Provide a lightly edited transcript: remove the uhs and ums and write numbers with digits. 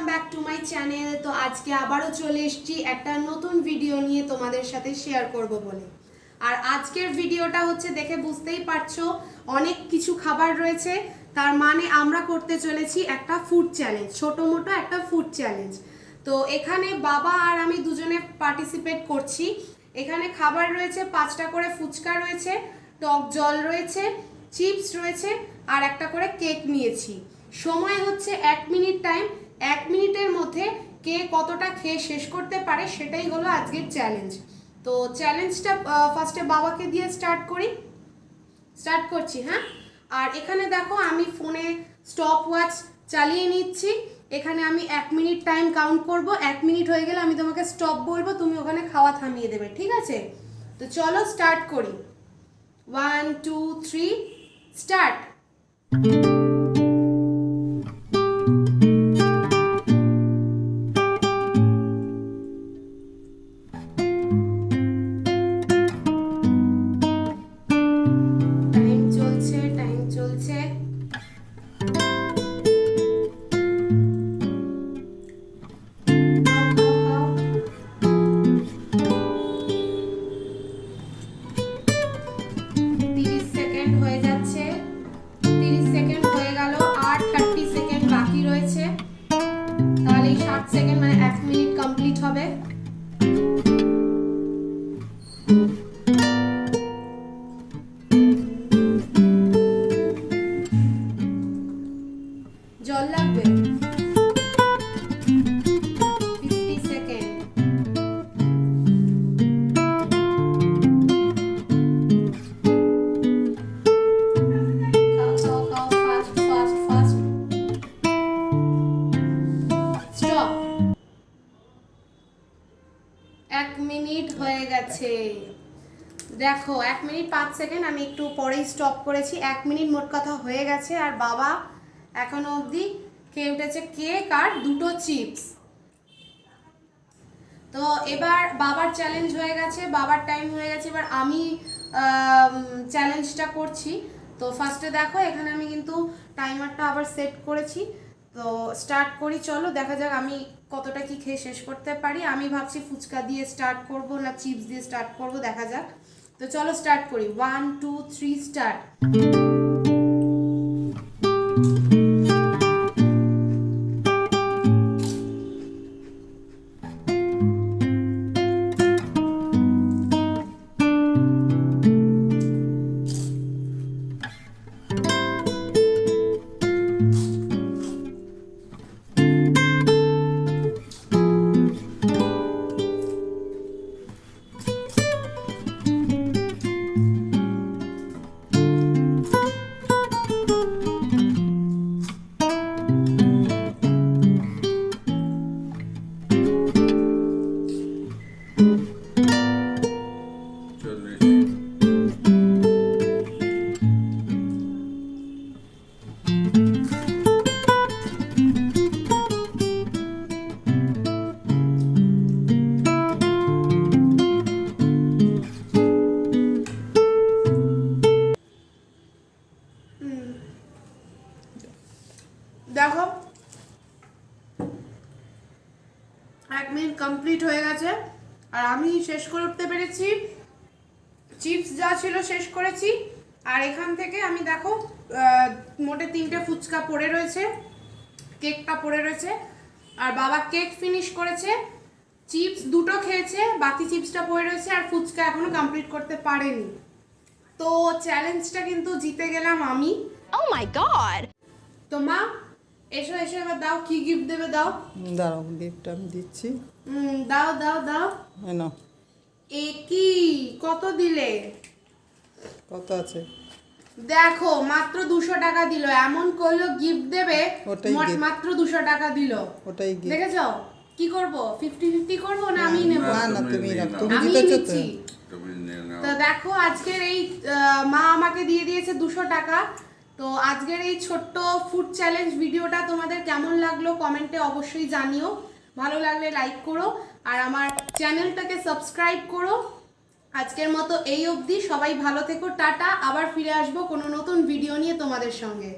Welcome back to my channel. তো আজকে আবারও চলে এসেছি একটা নতুন ভিডিও নিয়ে তোমাদের সাথে শেয়ার করব বলে। আর আজকের ভিডিওটা হচ্ছে দেখে বুঝতেই পারছো অনেক কিছু খাবার রয়েছে, তার মানে আমরা করতে চলেছি একটা ফুড চ্যালেঞ্জ, ছোটো মোটো একটা ফুড চ্যালেঞ্জ। তো এখানে বাবা আর আমি দুজনে পার্টিসিপেট করছি। এখানে খাবার রয়েছে, 5টা করে ফুচকা রয়েছে, টক জল রয়েছে, চিপস রয়েছে আর একটা করে কেক নিয়েছি। সময় হচ্ছে 1 মিনিট টাইম। 1 মিনিটের মধ্যে কে কতটা খেয়ে শেষ করতে পারে সেটাই হলো আজকের চ্যালেঞ্জ। তো চ্যালেঞ্জটা ফার্স্টে বাবাকে দিয়ে স্টার্ট করছি। হ্যাঁ, আর এখানে দেখো আমি ফোনে স্টপ ওয়াচ চালিয়ে নিচ্ছি। এখানে আমি 1 মিনিট টাইম কাউন্ট করব। 1 মিনিট হয়ে গেলে আমি তোমাকে স্টপ বলবো, তুমি ওখানে খাওয়া থামিয়ে দেবে, ঠিক আছে? তো চলো স্টার্ট করি। 1 2 3 স্টার্ট। সেকেন্ড মানে 1 মিনিট কমপ্লিট হবে। জল লাগবে 50 সেকেন্ড। খাও fast fast fast. Stop. 1 minute হয়ে গেছে। দেখো 1 মিনিট 5 সেকেন্ড, আমি একটু পরেই স্টপ করেছি। 1 মিনিট মোট কথা হয়ে গেছে আর বাবা এখনো অবধি খেয়ে উঠেছে কেক আর 2টো চিপস। তো এবার বাবার চ্যালেঞ্জ হয়ে গেছে, বাবার টাইম হয়ে গেছে, এবার আমি চ্যালেঞ্জটা করছি। তো ফার্স্টে দেখো এখানে আমি কিন্তু টাইমারটা আবার সেট করেছি। তো স্টার্ট করি, চলো দেখা যাক আমি কতটা কি খেয়ে শেষ করতে পারি। আমি ভাবছি ফুচকা দিয়ে স্টার্ট করব না চিপস দিয়ে স্টার্ট করব, দেখা যাক। তো চলো স্টার্ট করি। 1 2 3 স্টার্ট। দেখো 1 মিনিট কমপ্লিট হয়ে গেছে আর আমি শেষ করে উঠতে পেরেছি। চিপস যা ছিল শেষ করেছি আর এখান থেকে আমি দেখো মোটে 3টে ফুচকা পড়ে রয়েছে, কেকটা পড়ে রয়েছে আর বাবা কেক ফিনিশ করেছে, চিপস 2টো খেয়েছে, বাকি চিপসটা পড়ে রয়েছে আর ফুচকা এখনো কমপ্লিট করতে পারেনি। তো চ্যালেঞ্জটা কিন্তু জিতে গেলাম আমি। Oh my god! তো মা এসো এসো, এবার দাও, কি গিফট দেবে দাও। দাঁড়াও, গিফট আমি দিচ্ছি। দাও দাও দাও। না, এ কি কত দিলে? কত আছে দেখো মাত্র 200 টাকা দিল। এমন করলো গিফট দেবে, মাত্র 200 টাকা দিল। ওটাই গিফট। দেখেছো কি করব? 50-50 করব না আমি নেব? না না, তুমি নাও, তুমি আমি জিতেছো তো। নিচ্ছি। তো দেখো আজকের এই মা আমাকে দিয়ে দিয়েছে 200 টাকা। তো আজকের এই ছোট্ট ফুড চ্যালেঞ্জ ভিডিওটা তোমাদের কেমন লাগলো কমেন্টে অবশ্যই জানিও। ভালো লাগলে লাইক করো আর আমার চ্যানেলটাকে সাবস্ক্রাইব করো। আজকের মতো এই অবধি, সবাই ভালো থেকো, টাটা। আবার ফিরে আসবো কোনো নতুন ভিডিও নিয়ে তোমাদের সঙ্গে।